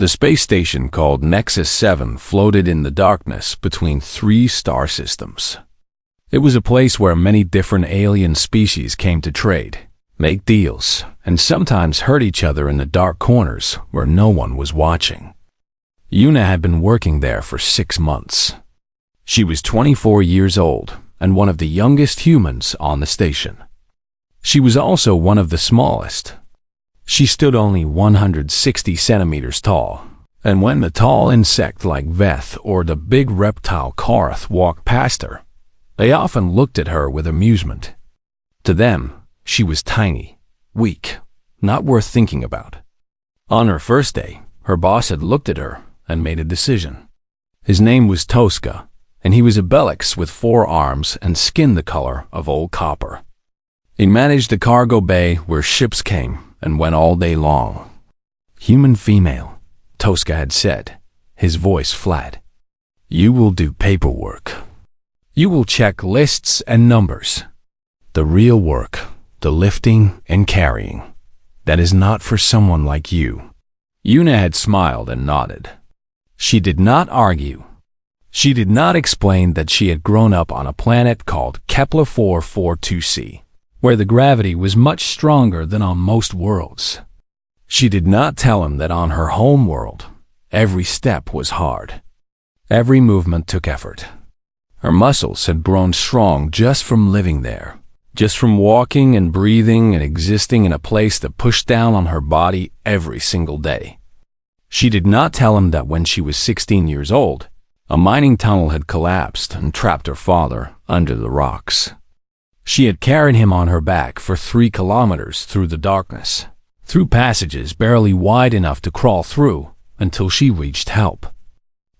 The space station called Nexus 7 floated in the darkness between three star systems. It was a place where many different alien species came to trade, make deals, and sometimes hurt each other in the dark corners where no one was watching. Yuna had been working there for 6 months. She was 24 years old and one of the youngest humans on the station. She was also one of the smallest. She stood only 160 centimeters tall, and when the tall insect like Veth or the big reptile Korath walked past her, they often looked at her with amusement. To them, she was tiny, weak, not worth thinking about. On her first day, her boss had looked at her and made a decision. His name was Tosca, and he was a Belix with 4 arms and skin the color of old copper. He managed the cargo bay where ships came and went all day long. "Human female," Tosca had said, his voice flat. "You will do paperwork. You will check lists and numbers. The real work, the lifting and carrying, that is not for someone like you." Yuna had smiled and nodded. She did not argue. She did not explain that she had grown up on a planet called Kepler 442c, where the gravity was much stronger than on most worlds. She did not tell him that on her home world, every step was hard. Every movement took effort. Her muscles had grown strong just from living there, just from walking and breathing and existing in a place that pushed down on her body every single day. She did not tell him that when she was 16 years old, a mining tunnel had collapsed and trapped her father under the rocks. She had carried him on her back for 3 kilometers through the darkness, through passages barely wide enough to crawl through until she reached help.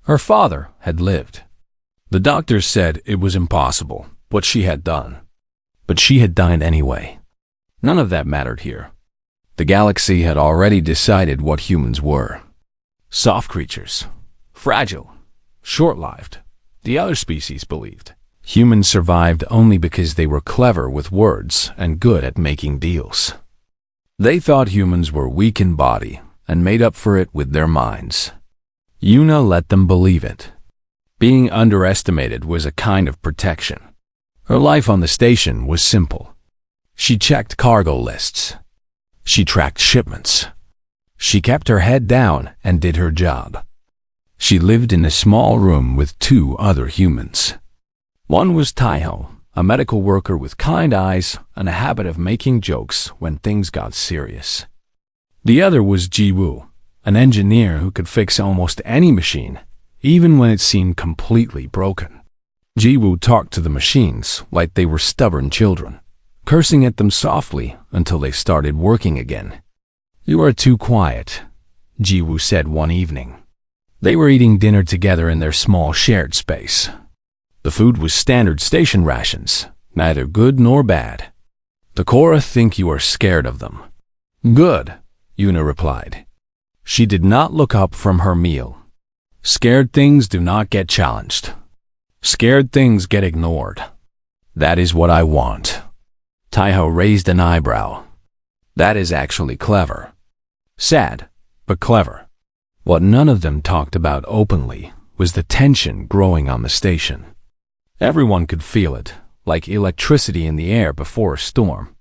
Her father had lived. The doctors said it was impossible, what she had done. But she had died anyway. None of that mattered here. The galaxy had already decided what humans were. Soft creatures. Fragile. Short-lived. The other species believed. Humans survived only because they were clever with words and good at making deals. They thought humans were weak in body and made up for it with their minds. Yuna let them believe it. Being underestimated was a kind of protection. Her life on the station was simple. She checked cargo lists. She tracked shipments. She kept her head down and did her job. She lived in a small room with 2 other humans. One was Taiho, a medical worker with kind eyes and a habit of making jokes when things got serious. The other was Jiwoo, an engineer who could fix almost any machine, even when it seemed completely broken. Jiwoo talked to the machines like they were stubborn children, cursing at them softly until they started working again. "You are too quiet," Jiwoo said one evening. They were eating dinner together in their small shared space. The food was standard station rations, neither good nor bad. "The Korra think you are scared of them." "Good," Yuna replied. She did not look up from her meal. Scared things do not get challenged. Scared things get ignored. That is what I want. Taiho raised an eyebrow. That is actually clever. Sad, but clever. What none of them talked about openly was the tension growing on the station. Everyone could feel it, like electricity in the air before a storm.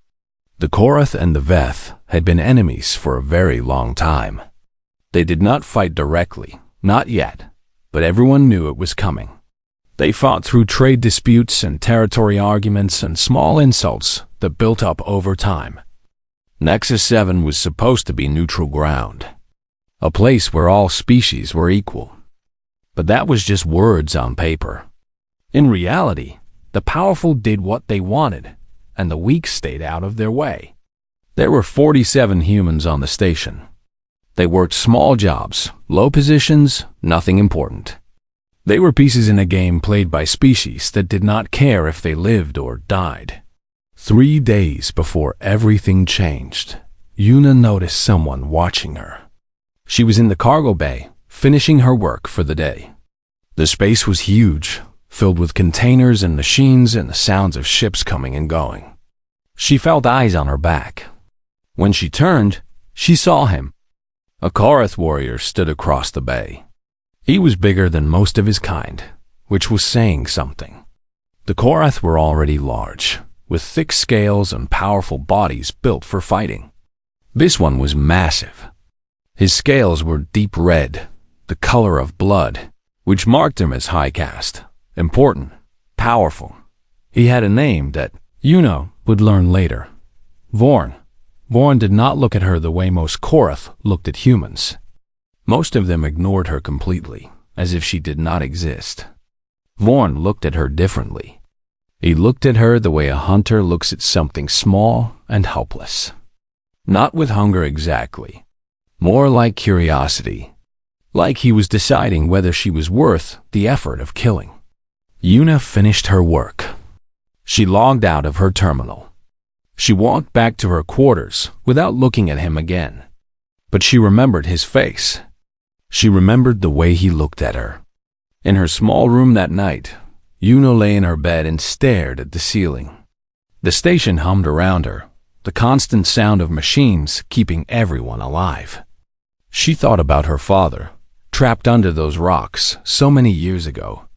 The Korath and the Veth had been enemies for a very long time. They did not fight directly, not yet, but everyone knew it was coming. They fought through trade disputes and territory arguments and small insults that built up over time. Nexus 7 was supposed to be neutral ground, a place where all species were equal. But that was just words on paper. In reality, the powerful did what they wanted, and the weak stayed out of their way. There were 47 humans on the station. They worked small jobs, low positions, nothing important. They were pieces in a game played by species that did not care if they lived or died. 3 days before everything changed, Yuna noticed someone watching her. She was in the cargo bay, finishing her work for the day. The space was huge, filled with containers and machines and the sounds of ships coming and going. She felt eyes on her back. When she turned, she saw him. A Korath warrior stood across the bay. He was bigger than most of his kind, which was saying something. The Korath were already large, with thick scales and powerful bodies built for fighting. This one was massive. His scales were deep red, the color of blood, which marked him as high caste, important, powerful. He had a name that Una would learn later. Vorn. Vorn did not look at her the way most Korath looked at humans. Most of them ignored her completely, as if she did not exist. Vorn looked at her differently. He looked at her the way a hunter looks at something small and helpless. Not with hunger exactly. More like curiosity. Like he was deciding whether she was worth the effort of killing. Una finished her work. She logged out of her terminal. She walked back to her quarters without looking at him again. But she remembered his face. She remembered the way he looked at her. In her small room that night, Una lay in her bed and stared at the ceiling. The station hummed around her, the constant sound of machines keeping everyone alive. She thought about her father, trapped under those rocks so many years ago.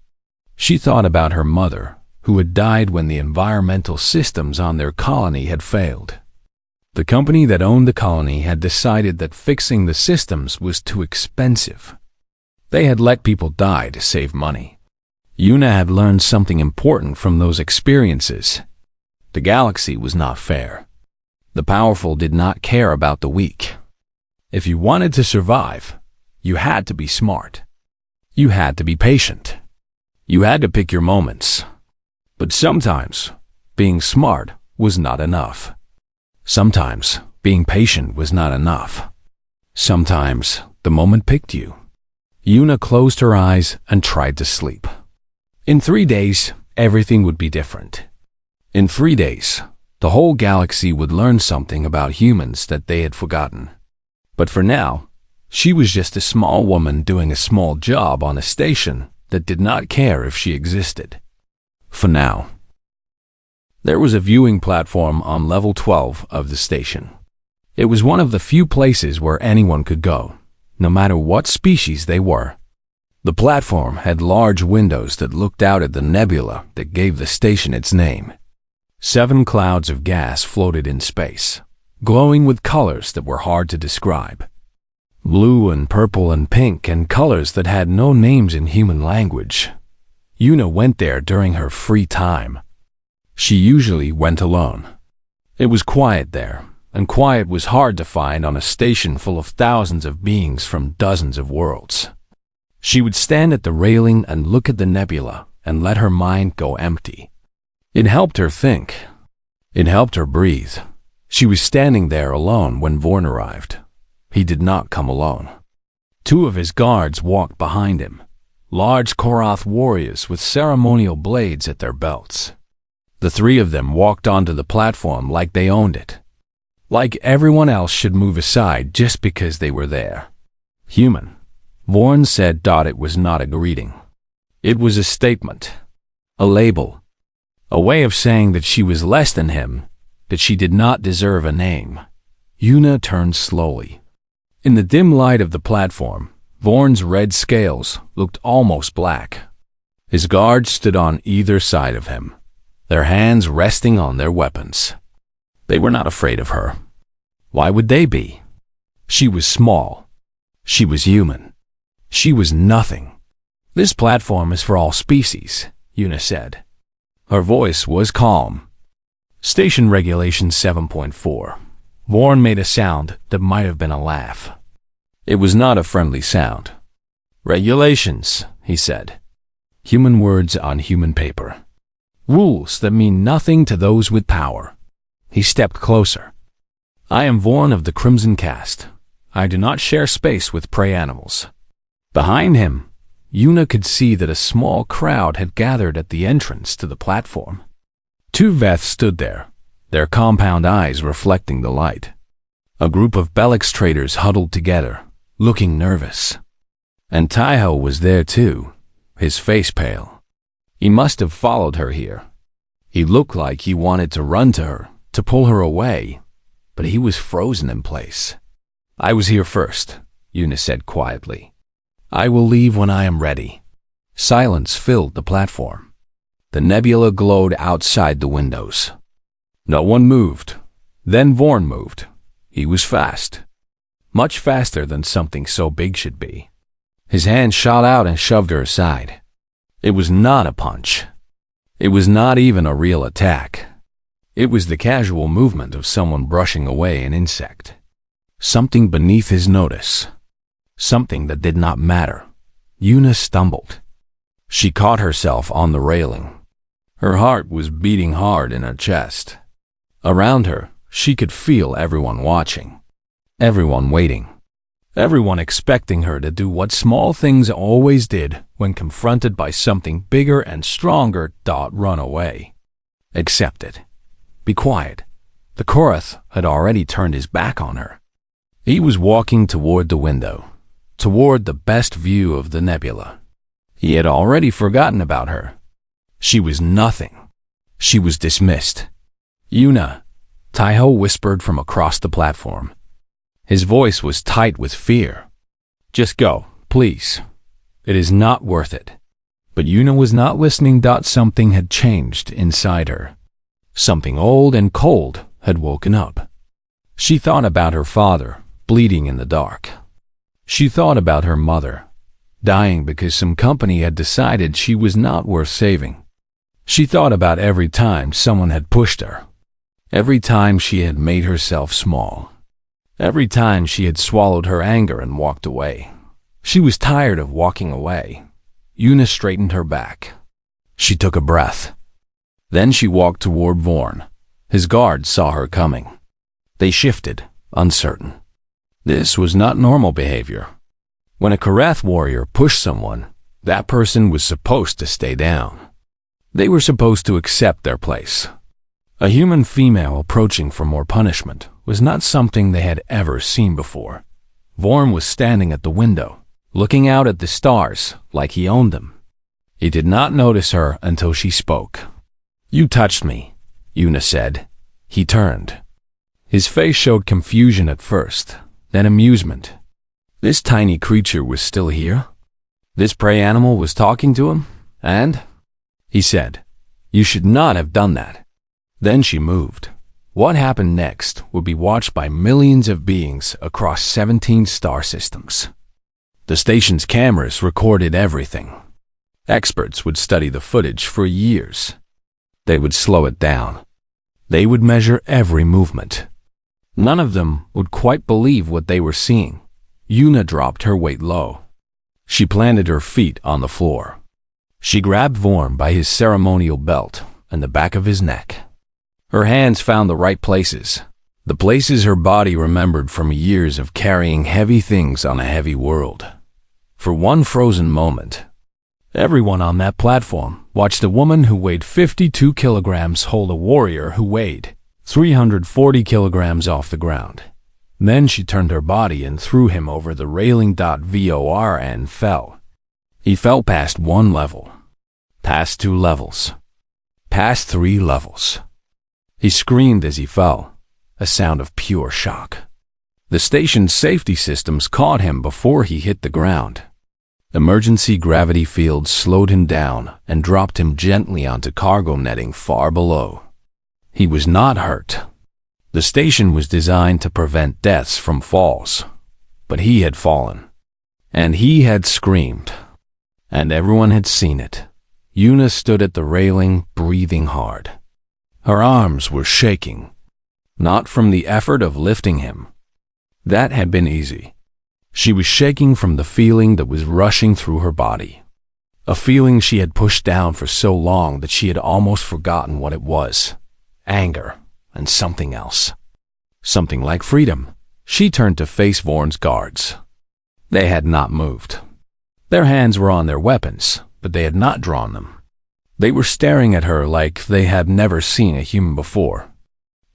She thought about her mother, who had died when the environmental systems on their colony had failed. The company that owned the colony had decided that fixing the systems was too expensive. They had let people die to save money. Una had learned something important from those experiences. The galaxy was not fair. The powerful did not care about the weak. If you wanted to survive, you had to be smart. You had to be patient. You had to pick your moments. But sometimes, being smart was not enough. Sometimes, being patient was not enough. Sometimes, the moment picked you. Una closed her eyes and tried to sleep. In 3 days, everything would be different. In 3 days, the whole galaxy would learn something about humans that they had forgotten. But for now, she was just a small woman doing a small job on a station that did not care if she existed. For now. There was a viewing platform on level 12 of the station. It was one of the few places where anyone could go, no matter what species they were. The platform had large windows that looked out at the nebula that gave the station its name. 7 clouds of gas floated in space, glowing with colors that were hard to describe. Blue and purple and pink and colors that had no names in human language. Una went there during her free time. She usually went alone. It was quiet there, and quiet was hard to find on a station full of thousands of beings from dozens of worlds. She would stand at the railing and look at the nebula and let her mind go empty. It helped her think. It helped her breathe. She was standing there alone when Vorn arrived. He did not come alone. 2 of his guards walked behind him, large Korath warriors with ceremonial blades at their belts. The 3 of them walked onto the platform like they owned it. Like everyone else should move aside just because they were there. Human. Vorn said it was not a greeting. It was a statement. A label. A way of saying that she was less than him, that she did not deserve a name. Una turned slowly. In the dim light of the platform, Vorn's red scales looked almost black. His guards stood on either side of him, their hands resting on their weapons. They were not afraid of her. Why would they be? She was small. She was human. She was nothing. This platform is for all species, Una said. Her voice was calm. Station Regulation 7.4. Vorn made a sound that might have been a laugh. It was not a friendly sound. Regulations, he said. Human words on human paper. Rules that mean nothing to those with power. He stepped closer. I am Vorn of the Crimson Caste. I do not share space with prey animals. Behind him, Una could see that a small crowd had gathered at the entrance to the platform. 2 Veth stood there, their compound eyes reflecting the light. A group of Belix traders huddled together, looking nervous. And Taiho was there too, his face pale. He must have followed her here. He looked like he wanted to run to her, to pull her away, but he was frozen in place. I was here first, Una said quietly. I will leave when I am ready. Silence filled the platform. The nebula glowed outside the windows. No one moved. Then Vorn moved. He was fast. Much faster than something so big should be. His hand shot out and shoved her aside. It was not a punch. It was not even a real attack. It was the casual movement of someone brushing away an insect. Something beneath his notice. Something that did not matter. Una stumbled. She caught herself on the railing. Her heart was beating hard in her chest. Around her, she could feel everyone watching. Everyone waiting. Everyone expecting her to do what small things always did when confronted by something bigger and stronger. Run away. Accept it. Be quiet. The Korath had already turned his back on her. He was walking toward the window, toward the best view of the nebula. He had already forgotten about her. She was nothing. She was dismissed. Una, Taiho whispered from across the platform. His voice was tight with fear. Just go, please. It is not worth it. But Una was not listening. Something had changed inside her. Something old and cold had woken up. She thought about her father, bleeding in the dark. She thought about her mother, dying because some company had decided she was not worth saving. She thought about every time someone had pushed her. Every time she had made herself small. Every time she had swallowed her anger and walked away. She was tired of walking away. Una straightened her back. She took a breath. Then she walked toward Vorn. His guards saw her coming. They shifted, uncertain. This was not normal behavior. When a Korath warrior pushed someone, that person was supposed to stay down. They were supposed to accept their place. A human female approaching for more punishment was not something they had ever seen before. Vorn was standing at the window, looking out at the stars like he owned them. He did not notice her until she spoke. You touched me, Una said. He turned. His face showed confusion at first, then amusement. This tiny creature was still here? This prey animal was talking to him? And? He said, you should not have done that. Then she moved. What happened next would be watched by millions of beings across 17 star systems. The station's cameras recorded everything. Experts would study the footage for years. They would slow it down. They would measure every movement. None of them would quite believe what they were seeing. Una dropped her weight low. She planted her feet on the floor. She grabbed Vorn by his ceremonial belt and the back of his neck. Her hands found the right places, the places her body remembered from years of carrying heavy things on a heavy world. For one frozen moment, everyone on that platform watched a woman who weighed 52 kilograms hold a warrior who weighed 340 kilograms off the ground. Then she turned her body and threw him over the railing. Vor and fell. He fell past one level, past 2 levels, past 3 levels. He screamed as he fell, a sound of pure shock. The station's safety systems caught him before he hit the ground. Emergency gravity fields slowed him down and dropped him gently onto cargo netting far below. He was not hurt. The station was designed to prevent deaths from falls, but he had fallen. And he had screamed. And everyone had seen it. Una stood at the railing, breathing hard. Her arms were shaking, not from the effort of lifting him. That had been easy. She was shaking from the feeling that was rushing through her body. A feeling she had pushed down for so long that she had almost forgotten what it was. Anger and something else. Something like freedom. She turned to face Vorn's guards. They had not moved. Their hands were on their weapons, but they had not drawn them. They were staring at her like they had never seen a human before.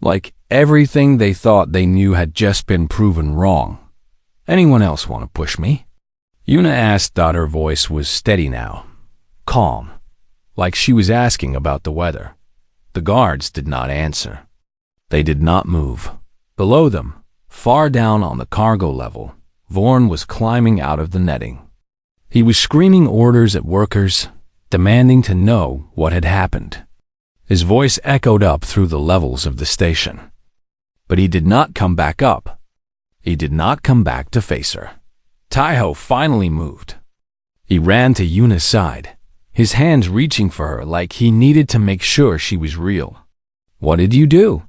Like everything they thought they knew had just been proven wrong. Anyone else want to push me? Una asked. Her voice was steady now, calm, like she was asking about the weather. The guards did not answer. They did not move. Below them, far down on the cargo level, Vorn was climbing out of the netting. He was screaming orders at workers, demanding to know what had happened. His voice echoed up through the levels of the station. But he did not come back up. He did not come back to face her. Taiho finally moved. He ran to Yuna's side, his hands reaching for her like he needed to make sure she was real. "What did you do?"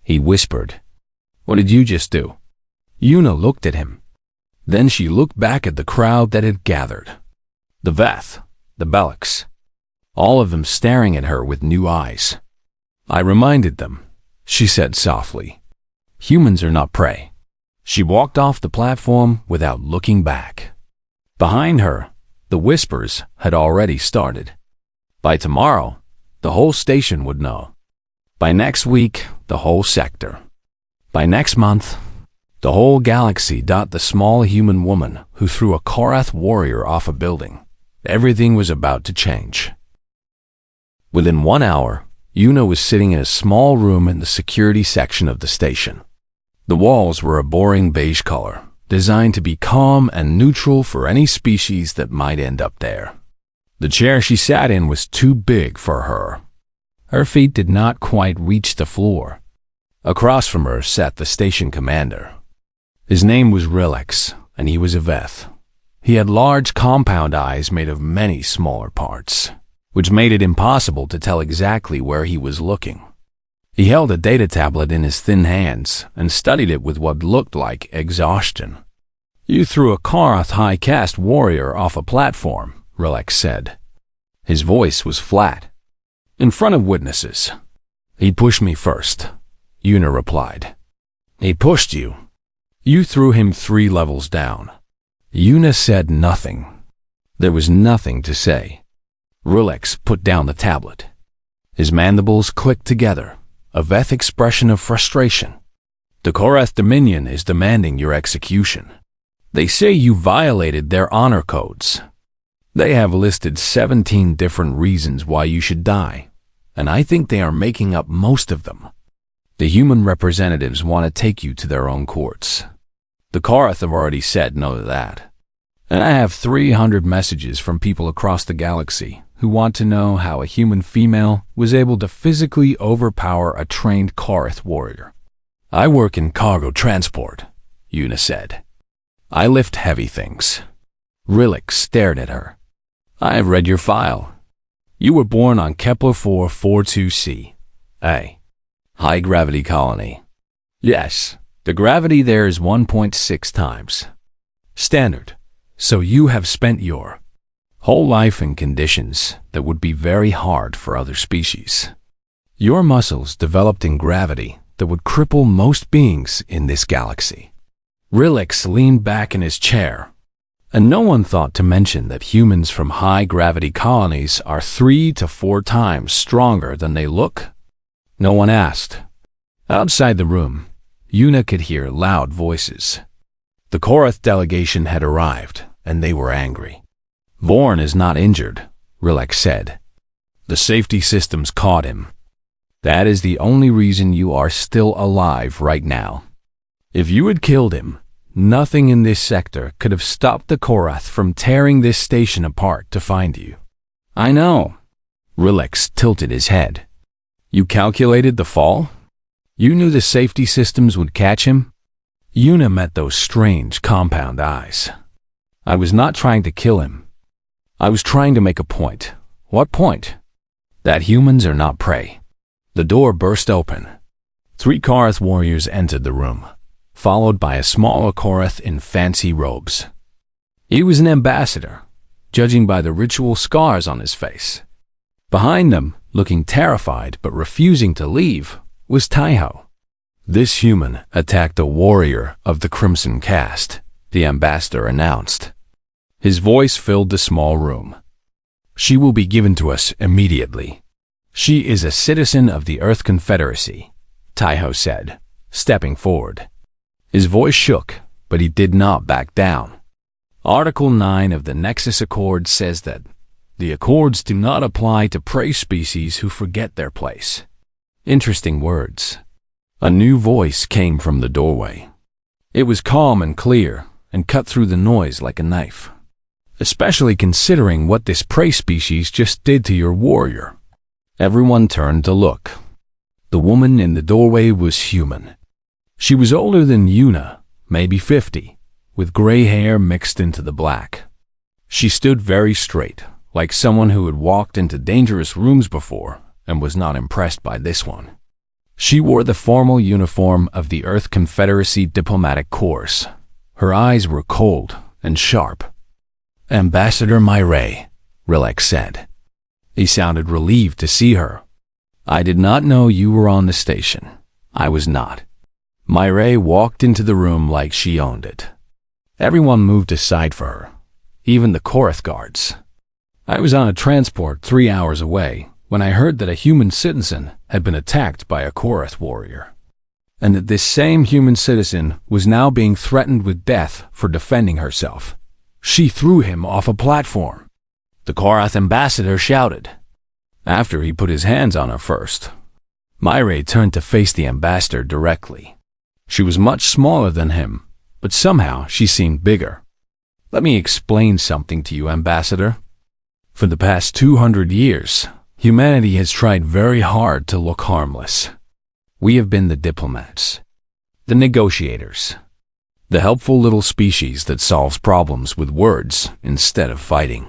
he whispered. "What did you just do?" Yuna looked at him. Then she looked back at the crowd that had gathered. The Veth, the Belix, all of them staring at her with new eyes. "I reminded them," she said softly. "Humans are not prey." She walked off the platform without looking back. Behind her, the whispers had already started. By tomorrow, the whole station would know. By next week, the whole sector. By next month, the whole galaxy. The small human woman who threw a Korath warrior off a building. Everything was about to change. Within 1 hour, Yuna was sitting in a small room in the security section of the station. The walls were a boring beige color, designed to be calm and neutral for any species that might end up there. The chair she sat in was too big for her. Her feet did not quite reach the floor. Across from her sat the station commander. His name was Rilex, and he was a Veth. He had large compound eyes made of many smaller parts, which made it impossible to tell exactly where he was looking. He held a data tablet in his thin hands and studied it with what looked like exhaustion. "You threw a Korath high caste warrior off a platform," Rilex said. His voice was flat. "In front of witnesses." "He pushed me first," Yuna replied. "He pushed you. You threw him 3 levels down." Yuna said nothing. There was nothing to say. Rilex put down the tablet. His mandibles clicked together, a Veth expression of frustration. "The Korath Dominion is demanding your execution. They say you violated their honor codes. They have listed 17 different reasons why you should die, and I think they are making up most of them. The human representatives want to take you to their own courts. The Korath have already said no to that. And I have 300 messages from people across the galaxy who want to know how a human female was able to physically overpower a trained Korath warrior. I work in cargo transport," Yuna said. "I lift heavy things." Rilex stared at her. "I have read your file. You were born on Kepler 442c, a high-gravity colony. Yes, the gravity there is 1.6 times standard, so you have spent your whole life in conditions that would be very hard for other species. Your muscles developed in gravity that would cripple most beings in this galaxy." Rilex leaned back in his chair, and no one thought to mention that humans from high-gravity colonies are 3 to 4 times stronger than they look. No one asked. Outside the room, Yuna could hear loud voices. The Korath delegation had arrived, and they were angry. "Vorn is not injured," Rilex said. "The safety systems caught him. That is the only reason you are still alive right now. If you had killed him, nothing in this sector could have stopped the Korath from tearing this station apart to find you." "I know." Rilex tilted his head. "You calculated the fall? You knew the safety systems would catch him?" Yuna met those strange compound eyes. "I was not trying to kill him. I was trying to make a point." "What point?" "That humans are not prey." The door burst open. 3 Korath warriors entered the room, followed by a smaller Korath in fancy robes. He was an ambassador, judging by the ritual scars on his face. Behind them, looking terrified but refusing to leave, was Taiho. "This human attacked a warrior of the Crimson Caste," the ambassador announced. His voice filled the small room. "She will be given to us immediately. She is a citizen of the Earth Confederacy," Taiho said, stepping forward. His voice shook, but he did not back down. Article 9 of the Nexus Accord says that the Accords do not apply to prey species who forget their place. Interesting words. A new voice came from the doorway. It was calm and clear, and cut through the noise like a knife. Especially considering what this prey species just did to your warrior. Everyone turned to look. The woman in the doorway was human. She was older than Yuna, maybe 50, with gray hair mixed into the black. She stood very straight, like someone who had walked into dangerous rooms before and was not impressed by this one. She wore the formal uniform of the Earth Confederacy Diplomatic Corps. Her eyes were cold and sharp. "Ambassador Myray," Rilek said. He sounded relieved to see her. "I did not know you were on the station." "I was not." Myray walked into the room like she owned it. Everyone moved aside for her, even the Korath guards. "I was on a transport 3 hours away when I heard that a human citizen had been attacked by a Korath warrior, and that this same human citizen was now being threatened with death for defending herself. She threw him off a platform," the Korath ambassador shouted, after he put his hands on her first. Myray turned to face the ambassador directly. She was much smaller than him, but somehow she seemed bigger. "Let me explain something to you, Ambassador. For the past 200 years, humanity has tried very hard to look harmless. We have been the diplomats, the negotiators, the helpful little species that solves problems with words instead of fighting.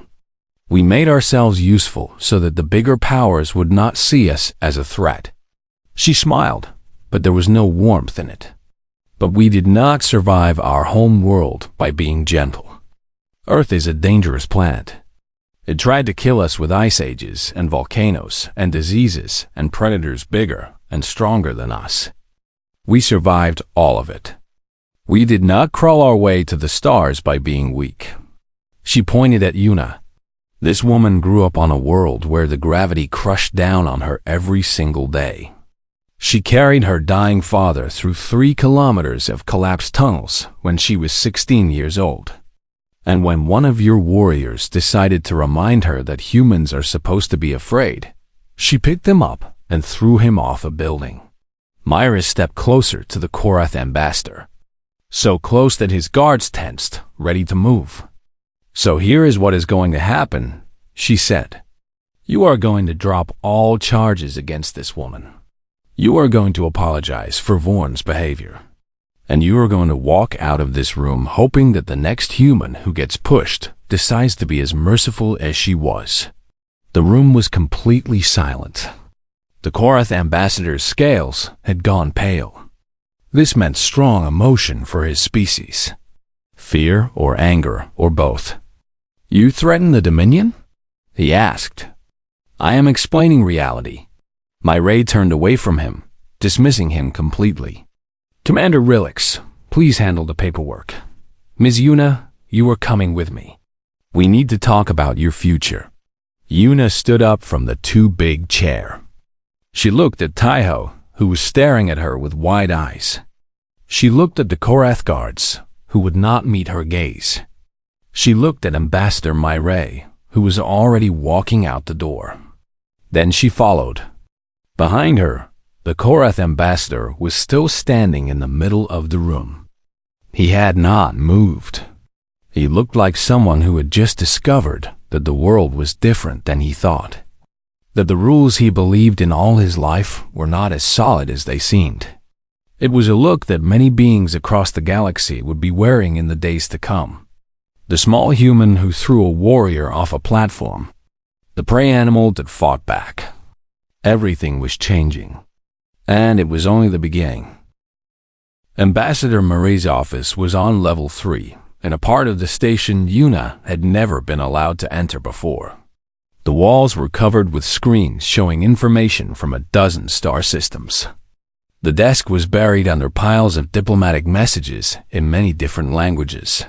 We made ourselves useful so that the bigger powers would not see us as a threat." She smiled, but there was no warmth in it. "But we did not survive our home world by being gentle. Earth is a dangerous planet. It tried to kill us with ice ages and volcanoes and diseases and predators bigger and stronger than us. We survived all of it. We did not crawl our way to the stars by being weak." She pointed at Yuna. This woman grew up on a world where the gravity crushed down on her every single day. She carried her dying father through 3 kilometers of collapsed tunnels when she was 16 years old. And when one of your warriors decided to remind her that humans are supposed to be afraid, she picked him up and threw him off a building. Myra stepped closer to the Korath ambassador, so close that his guards tensed, ready to move. "So here is what is going to happen," she said. "You are going to drop all charges against this woman. You are going to apologize for Vorn's behavior. And you are going to walk out of this room hoping that the next human who gets pushed decides to be as merciful as she was." The room was completely silent. The Korath ambassador's scales had gone pale. This meant strong emotion for his species. Fear or anger or both. "You threaten the Dominion?" he asked. "I am explaining reality." Myray turned away from him, dismissing him completely. "Commander Rilix, please handle the paperwork. Ms. Yuna, you are coming with me. We need to talk about your future." Yuna stood up from the too big chair. She looked at Taiho, who was staring at her with wide eyes. She looked at the Korath guards, who would not meet her gaze. She looked at Ambassador Myray, who was already walking out the door. Then she followed. Behind her, the Korath ambassador was still standing in the middle of the room. He had not moved. He looked like someone who had just discovered that the world was different than he thought, that the rules he believed in all his life were not as solid as they seemed. It was a look that many beings across the galaxy would be wearing in the days to come. The small human who threw a warrior off a platform. The prey animal that fought back. Everything was changing. And it was only the beginning. Ambassador Marie's office was on level 3, in a part of the station Yuna had never been allowed to enter before. The walls were covered with screens showing information from a dozen star systems. The desk was buried under piles of diplomatic messages in many different languages.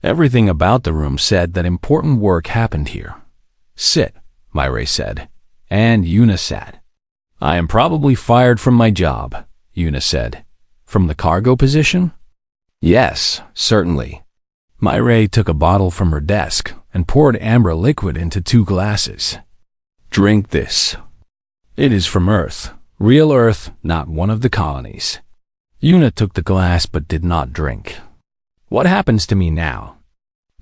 Everything about the room said that important work happened here. "Sit," Myray said, and Yuna sat. "I am probably fired from my job," Yuna said. "From the cargo position?" "Yes, certainly." Myray took a bottle from her desk and poured amber liquid into 2 glasses. "Drink this. It is from Earth, real Earth, not one of the colonies." Yuna took the glass but did not drink. What happens to me now?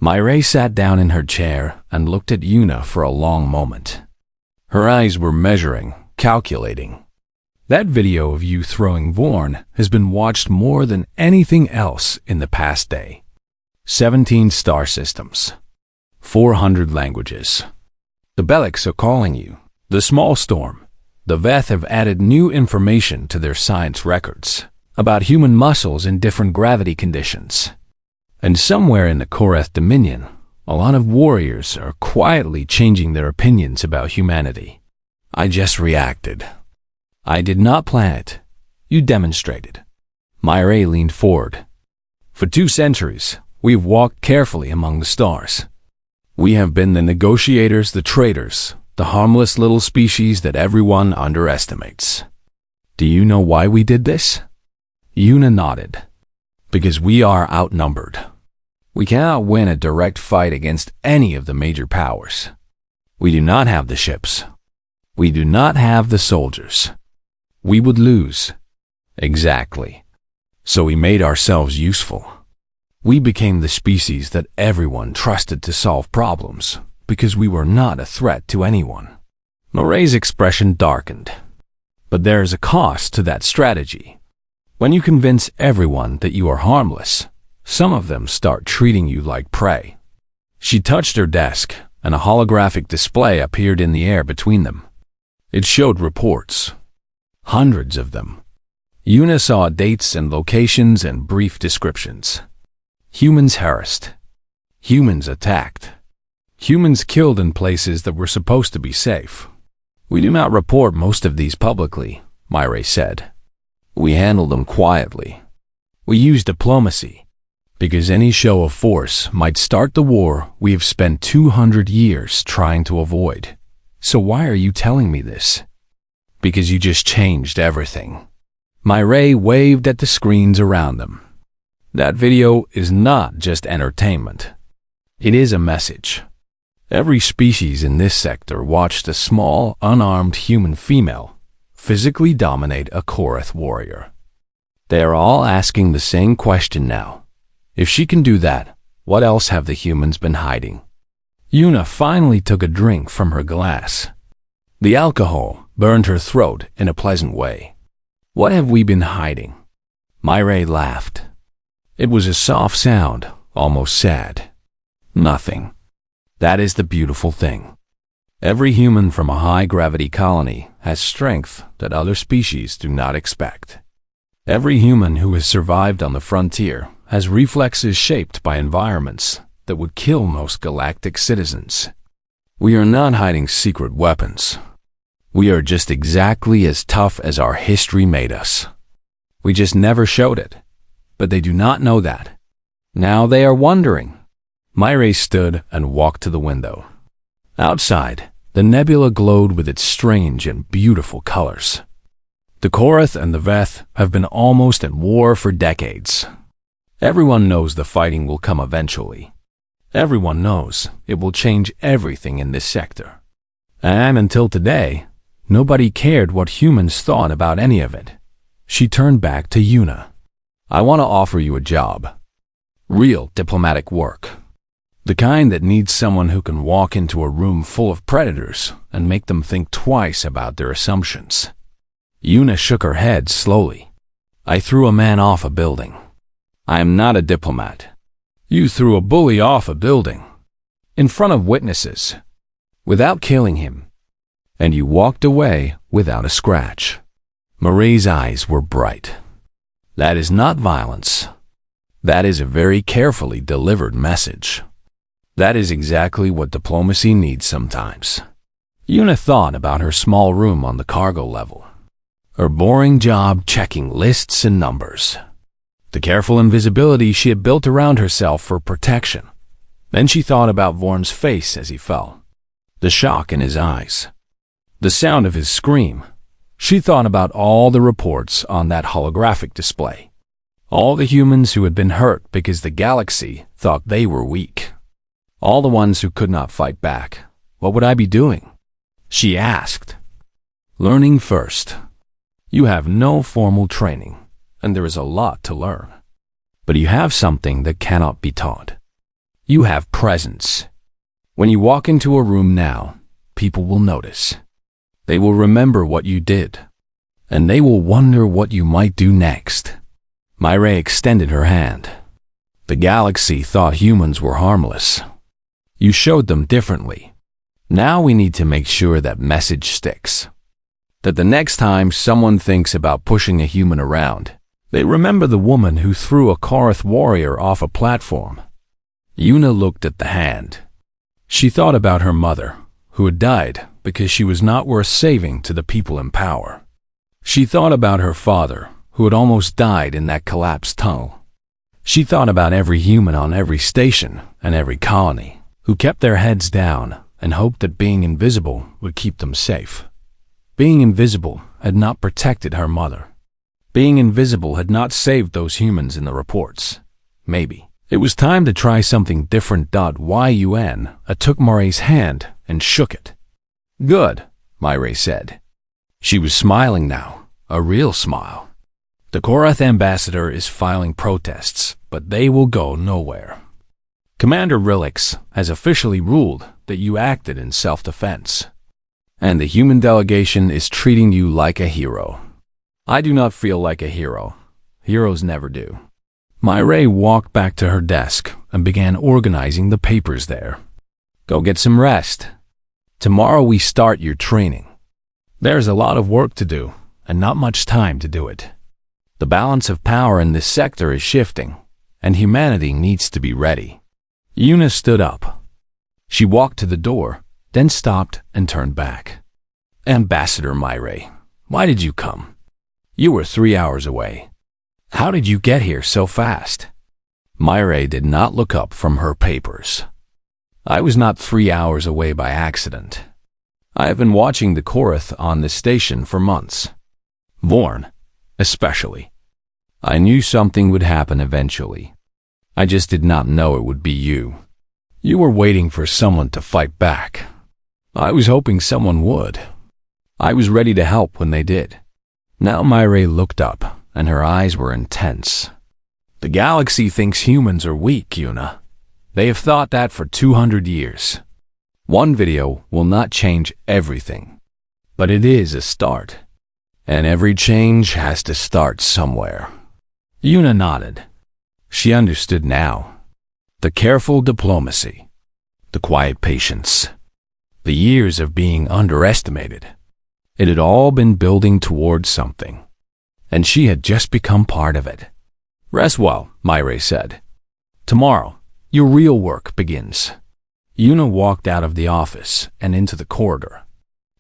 Myra sat down in her chair and looked at Yuna for a long moment. Her eyes were measuring, calculating. That video of you throwing Vorn has been watched more than anything else in the past day. 17 star systems. 400 languages. The Belics are calling you. The Small Storm. The Veth have added new information to their science records about human muscles in different gravity conditions. And somewhere in the Koreth Dominion, a lot of warriors are quietly changing their opinions about humanity. I just reacted. I did not plan it. You demonstrated. Myra leaned forward. For 2 centuries, we've walked carefully among the stars. We have been the negotiators, the traders, the harmless little species that everyone underestimates. Do you know why we did this? Yuna nodded. Because we are outnumbered. We cannot win a direct fight against any of the major powers. We do not have the ships. We do not have the soldiers. We would lose. Exactly. So we made ourselves useful. We became the species that everyone trusted to solve problems because we were not a threat to anyone. Moray's expression darkened. But there is a cost to that strategy. When you convince everyone that you are harmless, some of them start treating you like prey. She touched her desk, and a holographic display appeared in the air between them. It showed reports. Hundreds of them. Yuna saw dates and locations and brief descriptions. Humans harassed. Humans attacked. Humans killed in places that were supposed to be safe. We do not report most of these publicly, Myra said. We handle them quietly. We use diplomacy, because any show of force might start the war we have spent 200 years trying to avoid. So why are you telling me this? Because you just changed everything. Myra waved at the screens around them. That video is not just entertainment. It is a message. Every species in this sector watched a small, unarmed human female physically dominate a Koreth warrior. They are all asking the same question now. If she can do that, what else have the humans been hiding? Yuna finally took a drink from her glass. The alcohol burned her throat in a pleasant way. What have we been hiding? Myra laughed. It was a soft sound, almost sad. Nothing. That is the beautiful thing. Every human from a high-gravity colony has strength that other species do not expect. Every human who has survived on the frontier has reflexes shaped by environments that would kill most galactic citizens. We are not hiding secret weapons. We are just exactly as tough as our history made us. We just never showed it. But they do not know that. Now they are wondering. Myra stood and walked to the window. Outside, the nebula glowed with its strange and beautiful colors. The Koreth and the Veth have been almost at war for decades. Everyone knows the fighting will come eventually. Everyone knows it will change everything in this sector. And until today, nobody cared what humans thought about any of it. She turned back to Yuna. I want to offer you a job. Real diplomatic work. The kind that needs someone who can walk into a room full of predators and make them think twice about their assumptions. Yuna shook her head slowly. I threw a man off a building. I am not a diplomat. You threw a bully off a building. In front of witnesses. Without killing him. And you walked away without a scratch. Marie's eyes were bright. That is not violence. That is a very carefully delivered message. That is exactly what diplomacy needs sometimes. Yuna thought about her small room on the cargo level. Her boring job checking lists and numbers. The careful invisibility she had built around herself for protection. Then she thought about Vorn's face as he fell. The shock in his eyes. The sound of his scream. She thought about all the reports on that holographic display. All the humans who had been hurt because the galaxy thought they were weak. All the ones who could not fight back. What would I be doing? She asked. Learning first. You have no formal training, and there is a lot to learn. But you have something that cannot be taught. You have presence. When you walk into a room now, people will notice. They will remember what you did, and they will wonder what you might do next. Myra extended her hand. The galaxy thought humans were harmless. You showed them differently. Now we need to make sure that message sticks. That the next time someone thinks about pushing a human around, they remember the woman who threw a Korath warrior off a platform. Yuna looked at the hand. She thought about her mother, who had died because she was not worth saving to the people in power. She thought about her father, who had almost died in that collapsed tunnel. She thought about every human on every station and every colony, who kept their heads down and hoped that being invisible would keep them safe. Being invisible had not protected her mother. Being invisible had not saved those humans in the reports. Maybe it was time to try something different. Yun took Moray's hand and shook it. Good, Myra said. She was smiling now, a real smile. The Korath ambassador is filing protests, but they will go nowhere. Commander Rilix has officially ruled that you acted in self-defense, and the human delegation is treating you like a hero. I do not feel like a hero. Heroes never do. Myra walked back to her desk and began organizing the papers there. Go get some rest. Tomorrow we start your training. There's a lot of work to do, and not much time to do it. The balance of power in this sector is shifting, and humanity needs to be ready. Yuna stood up. She walked to the door, then stopped and turned back. Ambassador Myra, why did you come? You were 3 hours away. How did you get here so fast? Myra did not look up from her papers. I was not 3 hours away by accident. I have been watching the Korath on this station for months. Vorn, especially. I knew something would happen eventually. I just did not know it would be you. You were waiting for someone to fight back. I was hoping someone would. I was ready to help when they did. Now Myra looked up, and her eyes were intense. The galaxy thinks humans are weak, Yuna. They have thought that for 200 years. One video will not change everything, but it is a start. And every change has to start somewhere. Yuna nodded. She understood now. The careful diplomacy, the quiet patience, the years of being underestimated. It had all been building towards something, and she had just become part of it. Rest well, Myra said. Tomorrow, your real work begins. Yuna walked out of the office and into the corridor.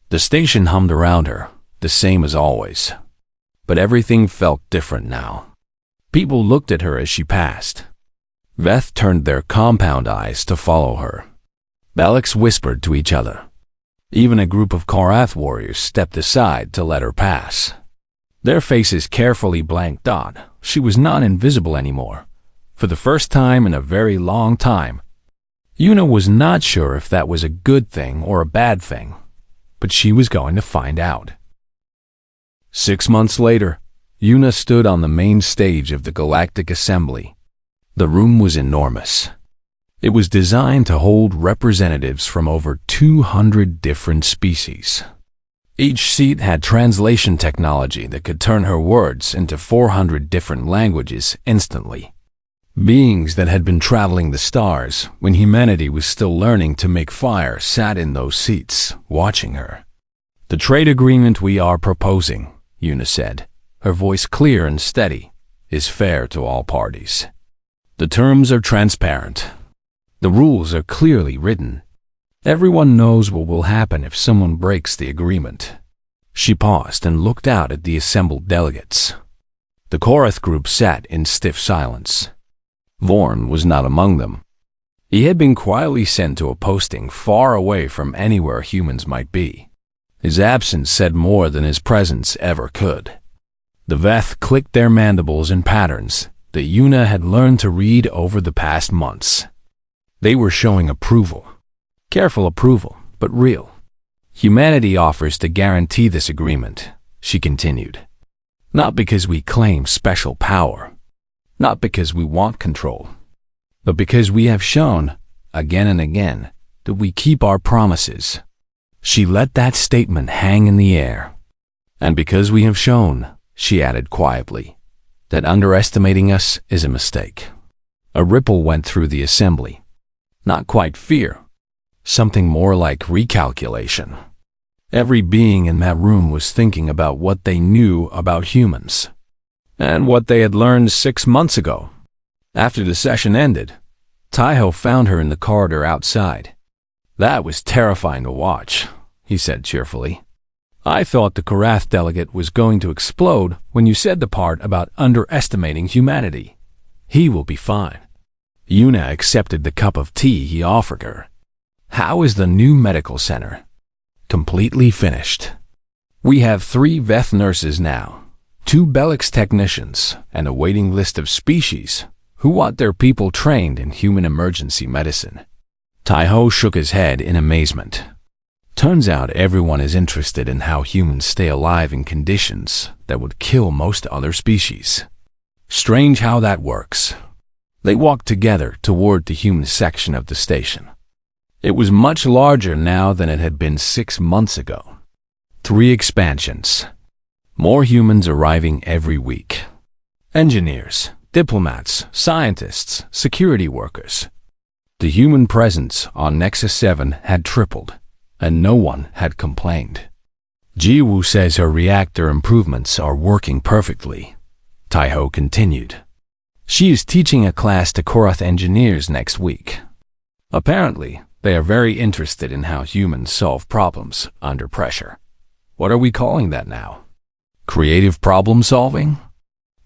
The station hummed around her, the same as always. But everything felt different now. People looked at her as she passed. Veth turned their compound eyes to follow her. Belix whispered to each other. Even a group of Korath warriors stepped aside to let her pass. Their faces carefully blanked out. She was not invisible anymore. For the first time in a very long time. Yuna was not sure if that was a good thing or a bad thing, but she was going to find out. 6 months later, Yuna stood on the main stage of the Galactic Assembly. The room was enormous. It was designed to hold representatives from over 200 different species. Each seat had translation technology that could turn her words into 400 different languages instantly. Beings that had been traveling the stars when humanity was still learning to make fire sat in those seats, watching her. The trade agreement we are proposing, Yuna said, her voice clear and steady, is fair to all parties. The terms are transparent. The rules are clearly written. Everyone knows what will happen if someone breaks the agreement. She paused and looked out at the assembled delegates. The Korath group sat in stiff silence. Vorn was not among them. He had been quietly sent to a posting far away from anywhere humans might be. His absence said more than his presence ever could. The Veth clicked their mandibles in patterns that Yuna had learned to read over the past months. They were showing approval. Careful approval, but real. Humanity offers to guarantee this agreement, she continued. Not because we claim special power, Not because we want control, but because we have shown, again and again, that we keep our promises. She let that statement hang in the air. And because we have shown, she added quietly, that underestimating us is a mistake. A ripple went through the assembly. Not quite fear, something more like recalculation. Every being in that room was thinking about what they knew about humans, and what they had learned 6 months ago. After the session ended, Taiho found her in the corridor outside. "That was terrifying to watch," he said cheerfully. "I thought the Korath delegate was going to explode when you said the part about underestimating humanity. He will be fine." Yuna accepted the cup of tea he offered her. "How is the new medical center?" "Completely finished. We have 3 vet nurses now, 2 Belix technicians, and a waiting list of species who want their people trained in human emergency medicine." Taiho shook his head in amazement. Turns out everyone is interested in how humans stay alive in conditions that would kill most other species. Strange how that works. They walked together toward the human section of the station. It was much larger now than it had been 6 months ago. 3 expansions. More humans arriving every week. Engineers, diplomats, scientists, security workers. The human presence on Nexus 7 had tripled, and no one had complained. Jiwoo says her reactor improvements are working perfectly, Taiho continued. She is teaching a class to Korath engineers next week. Apparently, they are very interested in how humans solve problems under pressure. What are we calling that now? Creative problem solving?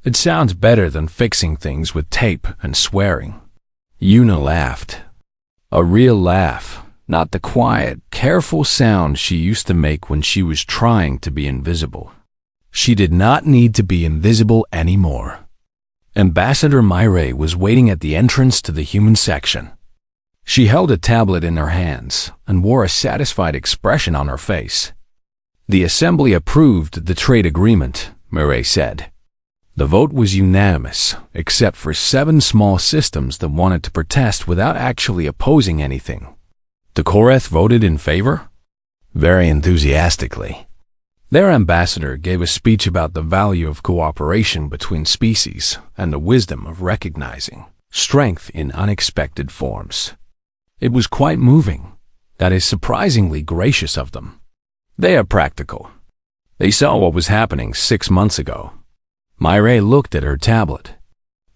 It sounds better than fixing things with tape and swearing. Yuna laughed. A real laugh, not the quiet, careful sound she used to make when she was trying to be invisible. She did not need to be invisible anymore. Ambassador Myray was waiting at the entrance to the human section. She held a tablet in her hands and wore a satisfied expression on her face. "The assembly approved the trade agreement," Myray said. The vote was unanimous, except for 7 small systems that wanted to protest without actually opposing anything. The Korath voted in favor? Very enthusiastically. Their ambassador gave a speech about the value of cooperation between species and the wisdom of recognizing strength in unexpected forms. It was quite moving. That is surprisingly gracious of them. They are practical. They saw what was happening 6 months ago. Myray looked at her tablet.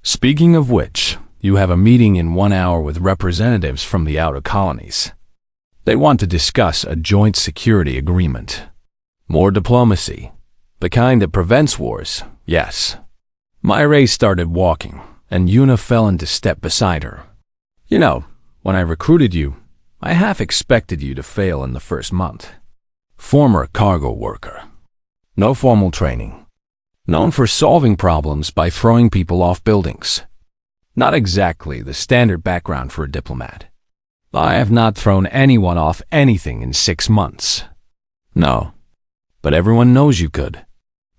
"Speaking of which, you have a meeting in 1 hour with representatives from the outer colonies. They want to discuss a joint security agreement. More diplomacy. The kind that prevents wars, yes." Myray started walking, and Yuna fell into step beside her. "You know, when I recruited you, I half expected you to fail in the first month. Former cargo worker. No formal training. Known for solving problems by throwing people off buildings. Not exactly the standard background for a diplomat. I have not thrown anyone off anything in 6 months. No, but everyone knows you could."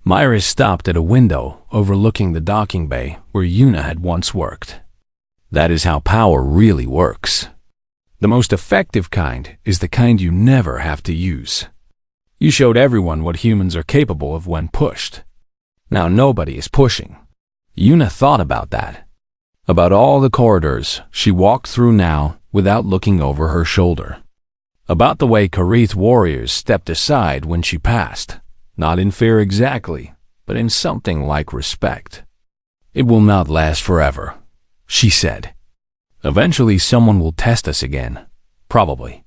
Myra stopped at a window overlooking the docking bay where Yuna had once worked. That is how power really works. The most effective kind is the kind you never have to use. You showed everyone what humans are capable of when pushed. Now nobody is pushing. Yuna thought about that. About all the corridors she walked through now without looking over her shoulder. About the way Korath warriors stepped aside when she passed, not in fear exactly, but in something like respect. "It will not last forever," she said. "Eventually someone will test us again, probably."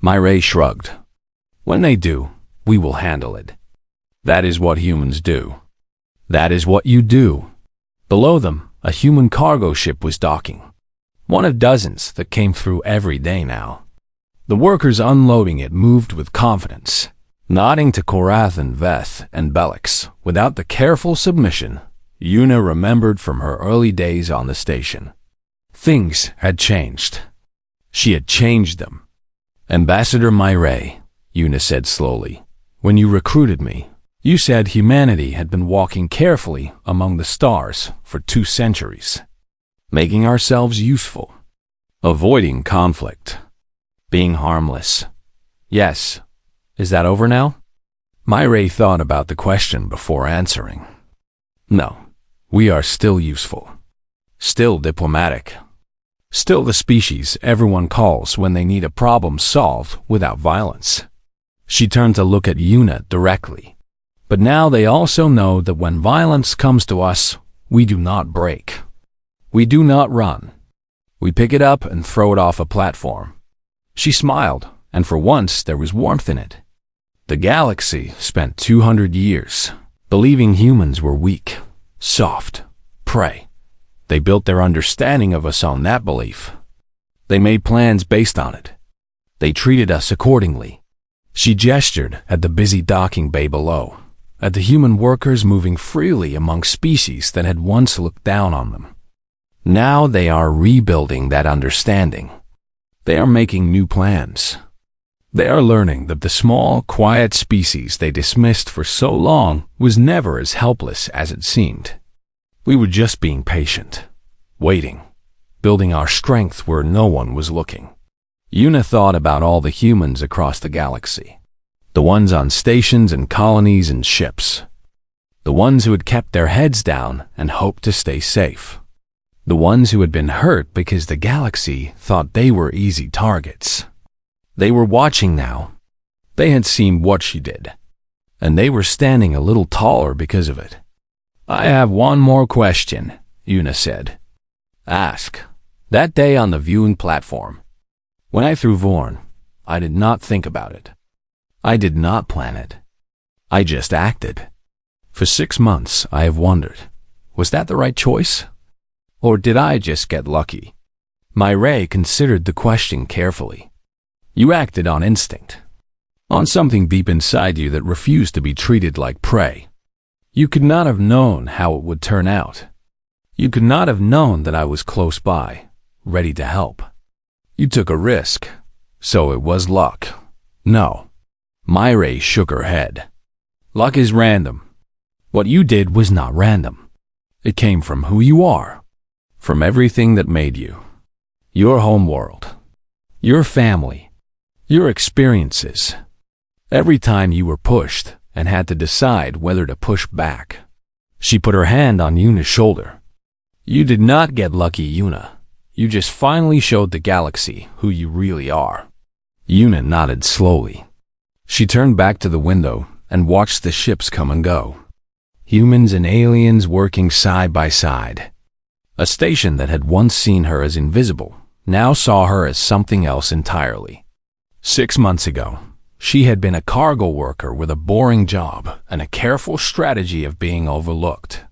Myray shrugged. "When they do, we will handle it. That is what humans do. That is what you do." Below them, a human cargo ship was docking. One of dozens that came through every day now. The workers unloading it moved with confidence, nodding to Korath and Veth and Belix without the careful submission Yuna remembered from her early days on the station. Things had changed. She had changed them. "Ambassador Myray," Yuna said slowly, "when you recruited me, You said humanity had been walking carefully among the stars for 2 centuries, making ourselves useful, avoiding conflict, being harmless. Yes. Is that over now? Myray thought about the question before answering. No. We are still useful. Still diplomatic. Still the species everyone calls when they need a problem solved without violence. She turned to look at Yuna directly. But now they also know that when violence comes to us, we do not break. We do not run. We pick it up and throw it off a platform. She smiled, and for once there was warmth in it. The galaxy spent 200 years believing humans were weak, soft, prey. They built their understanding of us on that belief. They made plans based on it. They treated us accordingly. She gestured at the busy docking bay below, at the human workers moving freely among species that had once looked down on them. Now they are rebuilding that understanding. They are making new plans. They are learning that the small, quiet species they dismissed for so long was never as helpless as it seemed. We were just being patient, waiting, building our strength where no one was looking. Yuna thought about all the humans across the galaxy. The ones on stations and colonies and ships. The ones who had kept their heads down and hoped to stay safe. The ones who had been hurt because the galaxy thought they were easy targets. They were watching now. They had seen what she did, and they were standing a little taller because of it. I have one more question, Yuna said. Ask. That day on the viewing platform, when I threw Vorn, I did not think about it. I did not plan it. I just acted. For 6 months I have wondered, was that the right choice? Or did I just get lucky? Myray considered the question carefully. You acted on instinct, on something deep inside you that refused to be treated like prey. You could not have known how it would turn out. You could not have known that I was close by, ready to help. You took a risk, so it was luck. No. Myray shook her head. Luck is random. What you did was not random. It came from who you are, from everything that made you. Your homeworld, your family, your experiences. Every time you were pushed and had to decide whether to push back. She put her hand on Yuna's shoulder. You did not get lucky, Yuna. You just finally showed the galaxy who you really are. Yuna nodded slowly. She turned back to the window and watched the ships come and go. Humans and aliens working side by side. A station that had once seen her as invisible now saw her as something else entirely. 6 months ago, she had been a cargo worker with a boring job and a careful strategy of being overlooked.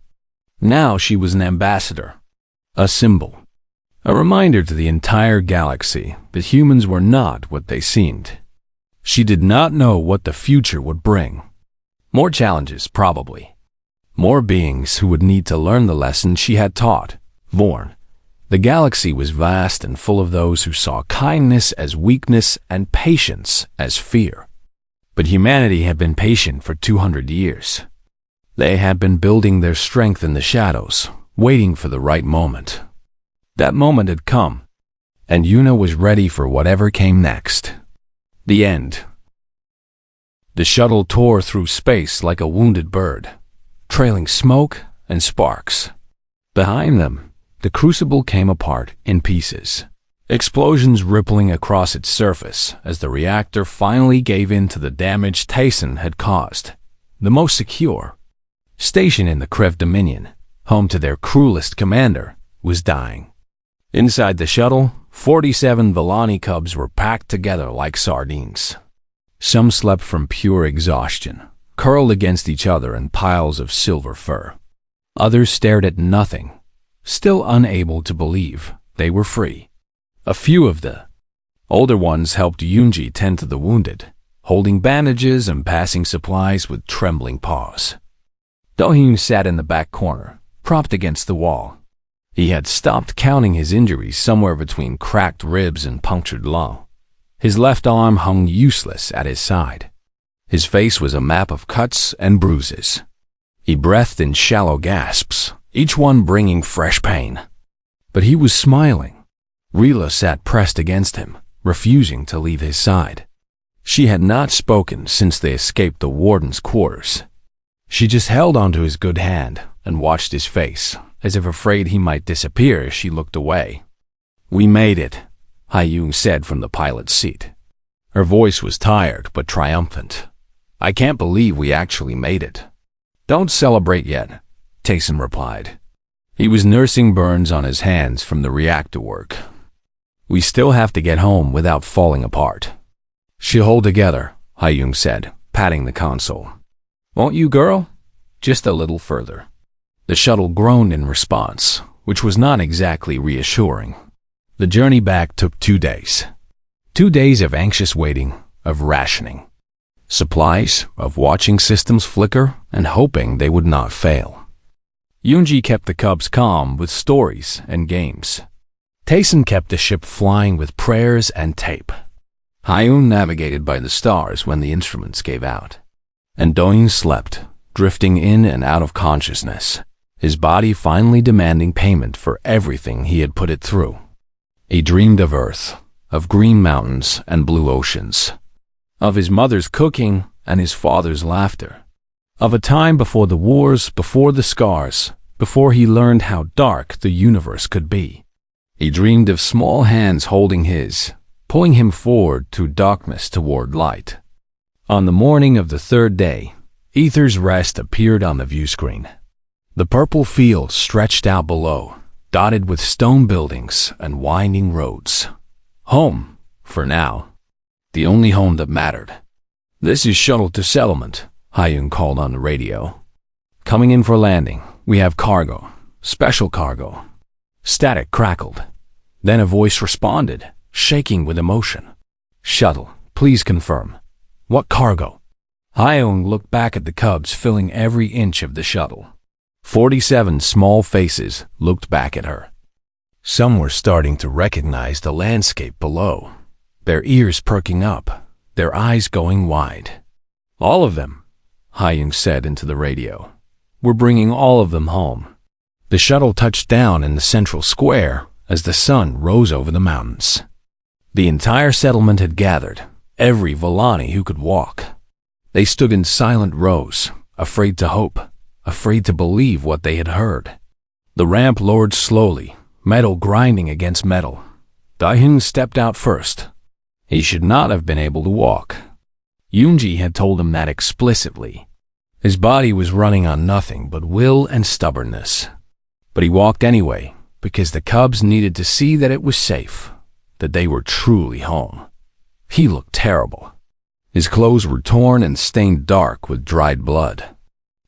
Now she was an ambassador, a symbol, a reminder to the entire galaxy that humans were not what they seemed. She did not know what the future would bring. More challenges, probably. More beings who would need to learn the lesson she had taught. Vorn. The galaxy was vast and full of those who saw kindness as weakness and patience as fear. But humanity had been patient for 200 years. They had been building their strength in the shadows, waiting for the right moment. That moment had come, and Yuna was ready for whatever came next. The end. The shuttle tore through space like a wounded bird, trailing smoke and sparks. Behind them, the crucible came apart in pieces, explosions rippling across its surface as the reactor finally gave in to the damage Tayson had caused. The most secure station in the Krev Dominion, home to their cruelest commander, was dying. Inside the shuttle, 47 Villani cubs were packed together like sardines. Some slept from pure exhaustion, curled against each other in piles of silver fur. Others stared at nothing, still unable to believe they were free. A few of the older ones helped Yunji tend to the wounded, holding bandages and passing supplies with trembling paws. Dohyun sat in the back corner, propped against the wall. He had stopped counting his injuries somewhere between cracked ribs and punctured lung. His left arm hung useless at his side. His face was a map of cuts and bruises. He breathed in shallow gasps, each one bringing fresh pain. But he was smiling. Rila sat pressed against him, refusing to leave his side. She had not spoken since they escaped the warden's quarters. She just held onto his good hand and watched his face, as if afraid he might disappear as she looked away. "We made it," Hyung said from the pilot's seat. Her voice was tired but triumphant. "I can't believe we actually made it." "Don't celebrate yet," Tayson replied. He was nursing burns on his hands from the reactor work. "We still have to get home without falling apart." "She'll hold together," Hyung said, patting the console. "Won't you, girl? Just a little further." The shuttle groaned in response, which was not exactly reassuring. The journey back took 2 days. 2 days of anxious waiting, of rationing. Supplies, of watching systems flicker and hoping they would not fail. Yoonji kept the cubs calm with stories and games. Tayson kept the ship flying with prayers and tape. Hyun navigated by the stars when the instruments gave out. And Doin slept, drifting in and out of consciousness, his body finally demanding payment for everything he had put it through. He dreamed of Earth, of green mountains and blue oceans, of his mother's cooking and his father's laughter, of a time before the wars, before the scars, before he learned how dark the universe could be. He dreamed of small hands holding his, pulling him forward through darkness toward light. On the morning of the 3rd day, Ether's Rest appeared on the view screen. The purple fields stretched out below, dotted with stone buildings and winding roads. Home, for now. The only home that mattered. "This is shuttle to settlement," Hyun called on the radio. "Coming in for landing. We have cargo. Special cargo." Static crackled. Then a voice responded, shaking with emotion. "Shuttle, please confirm. What cargo?" Hyun looked back at the cubs filling every inch of the shuttle. 47 small faces looked back at her. Some were starting to recognize the landscape below, their ears perking up, their eyes going wide. "All of them," Hyun said into the radio. "We're bringing all of them home." The shuttle touched down in the central square as the sun rose over the mountains. The entire settlement had gathered, every Volani who could walk. They stood in silent rows, afraid to hope, afraid to believe what they had heard. The ramp lowered slowly, metal grinding against metal. Daehyun stepped out first. He should not have been able to walk. Yoonji had told him that explicitly. His body was running on nothing but will and stubbornness. But he walked anyway, because the cubs needed to see that it was safe, that they were truly home. He looked terrible. His clothes were torn and stained dark with dried blood.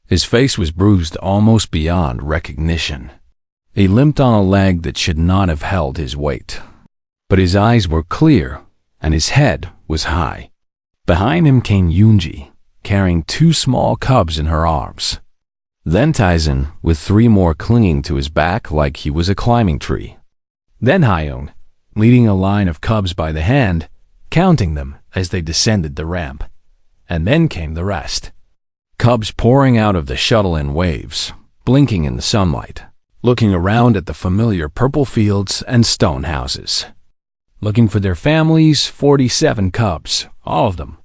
His face was bruised almost beyond recognition. He limped on a leg that should not have held his weight. But his eyes were clear, and his head was high. Behind him came Yoonji, carrying 2 small cubs in her arms. Then Tayson, with 3 more clinging to his back like he was a climbing tree. Then Hyun, leading a line of cubs by the hand, counting them as they descended the ramp. And then came the rest. Cubs pouring out of the shuttle in waves, blinking in the sunlight, looking around at the familiar purple fields and stone houses. Looking for their families, 47 cubs, all of them.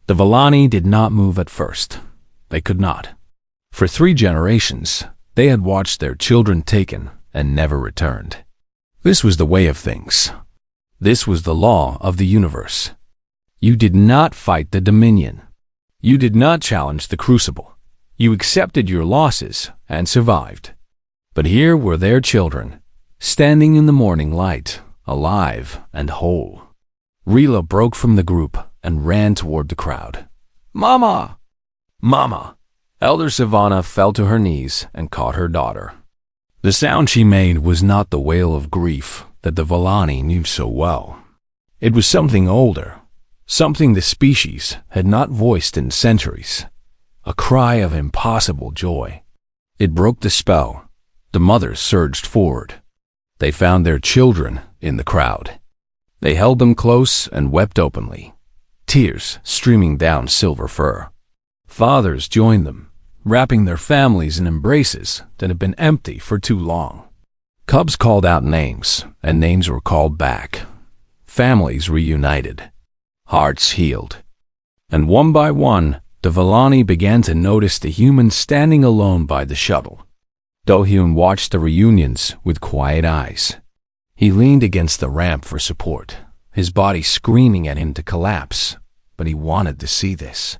The Volani did not move at first. They could not. For 3 generations, they had watched their children taken and never returned. This was the way of things. This was the law of the universe. You did not fight the Dominion. You did not challenge the Crucible. You accepted your losses and survived. But here were their children, standing in the morning light, alive and whole. Rila broke from the group and ran toward the crowd. "Mama! Mama!" Elder Savannah fell to her knees and caught her daughter. The sound she made was not the wail of grief that the Volani knew so well. It was something older, something the species had not voiced in centuries, a cry of impossible joy. It broke the spell. The mothers surged forward. They found their children in the crowd. They held them close and wept openly. tears streaming down silver fur. Fathers joined them, wrapping their families in embraces that had been empty for too long. Cubs called out names, and names were called back. Families reunited. Hearts healed. And one by one, the Vellani began to notice the humans standing alone by the shuttle. Do-hyun watched the reunions with quiet eyes. He leaned against the ramp for support, his body screaming at him to collapse, but he wanted to see this.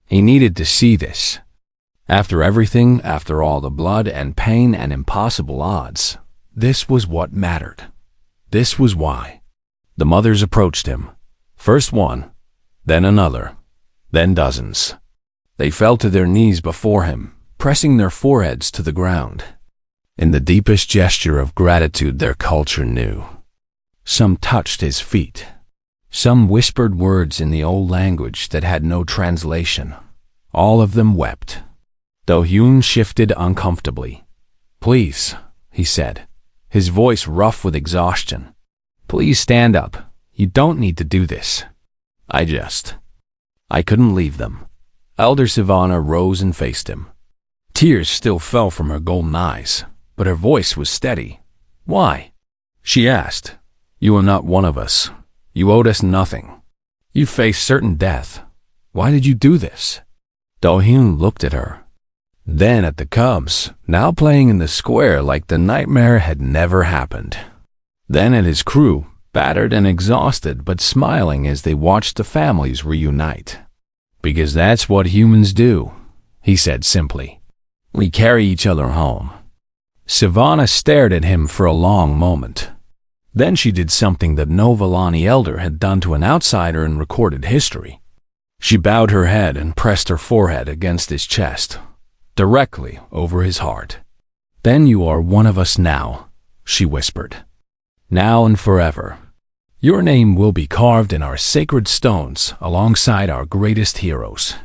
He needed to see this. After everything, after all the blood and pain and impossible odds, this was what mattered. This was why. The mothers approached him. First one, then another, then dozens. They fell to their knees before him, pressing their foreheads to the ground. In the deepest gesture of gratitude their culture knew. Some touched his feet. Some whispered words in the old language that had no translation. All of them wept. Do-hyun shifted uncomfortably. "Please," he said, his voice rough with exhaustion. "Please stand up. You don't need to do this. I couldn't leave them." Elder Savannah rose and faced him. Tears still fell from her golden eyes, but her voice was steady. "Why?" she asked. "You are not one of us. You owed us nothing. You faced certain death. Why did you do this?" Do-hyun looked at her, then at the cubs, now playing in the square like the nightmare had never happened. Then at his crew, battered and exhausted but smiling as they watched the families reunite. "Because that's what humans do," he said simply. "We carry each other home." Savannah stared at him for a long moment. Then she did something that no Vellani elder had done to an outsider in recorded history. She bowed her head and pressed her forehead against his chest, directly over his heart. "Then you are one of us now," she whispered. "Now and forever. Your name will be carved in our sacred stones alongside our greatest heroes.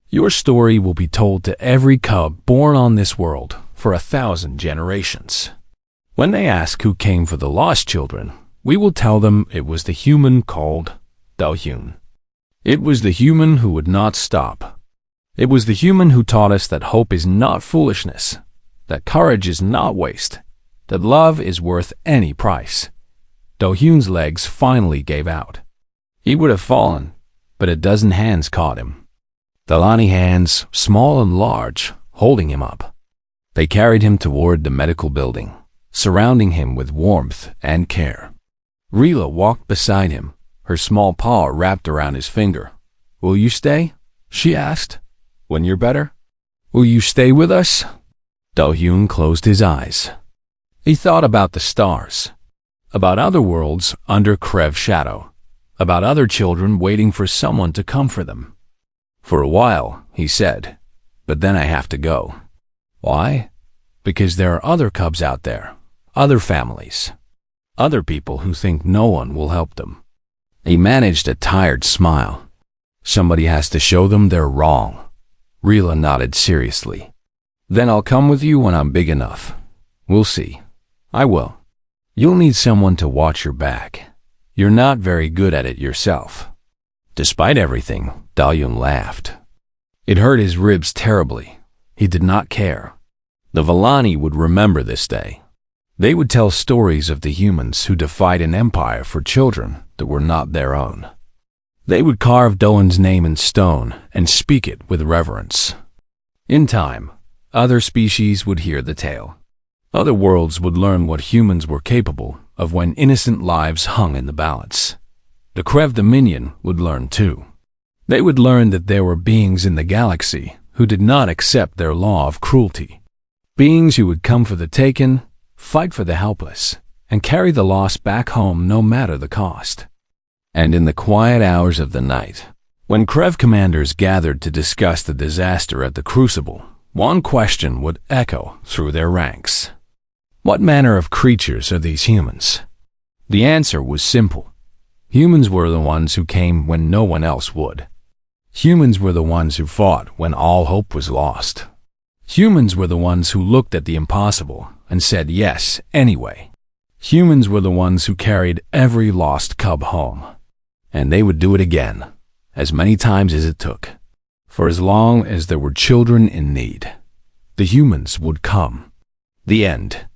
Your story will be told to every cub born on this world for 1,000 generations. When they ask who came for the lost children, we will tell them it was the human called Do-hyun. It was the human who would not stop. It was the human who taught us that hope is not foolishness, that courage is not waste, that love is worth any price." Do-hyun's legs finally gave out. He would have fallen, but a dozen hands caught him. Vellani hands, small and large, holding him up. They carried him toward the medical building, surrounding him with warmth and care. Rila walked beside him, her small paw wrapped around his finger. "Will you stay?" she asked. "When you're better? Will you stay with us?" Do-hyun closed his eyes. He thought about the stars, about other worlds under Krev's shadow, about other children waiting for someone to come for them. "For a while," he said, "but then I have to go." "Why?" "Because there are other cubs out there, other families, other people who think no one will help them." He managed a tired smile. "Somebody has to show them they're wrong." Rila nodded seriously. "Then I'll come with you when I'm big enough. We'll see." "I will. You'll need someone to watch your back. You're not very good at it yourself." Despite everything, Do-hyun laughed. It hurt his ribs terribly. He did not care. The Vellani would remember this day. They would tell stories of the humans who defied an empire for children that were not their own. They would carve Do-hyun's name in stone and speak it with reverence. In time, other species would hear the tale. Other worlds would learn what humans were capable of when innocent lives hung in the balance. The Krev Dominion would learn too. They would learn that there were beings in the galaxy who did not accept their law of cruelty. Beings who would come for the taken, fight for the helpless, and carry the lost back home no matter the cost. And in the quiet hours of the night, when Krev commanders gathered to discuss the disaster at the Crucible, one question would echo through their ranks. What manner of creatures are these humans? The answer was simple. Humans were the ones who came when no one else would. Humans were the ones who fought when all hope was lost. Humans were the ones who looked at the impossible and said yes anyway. Humans were the ones who carried every lost cub home. And they would do it again. as many times as it took. For as long as there were children in need, the humans would come. The end.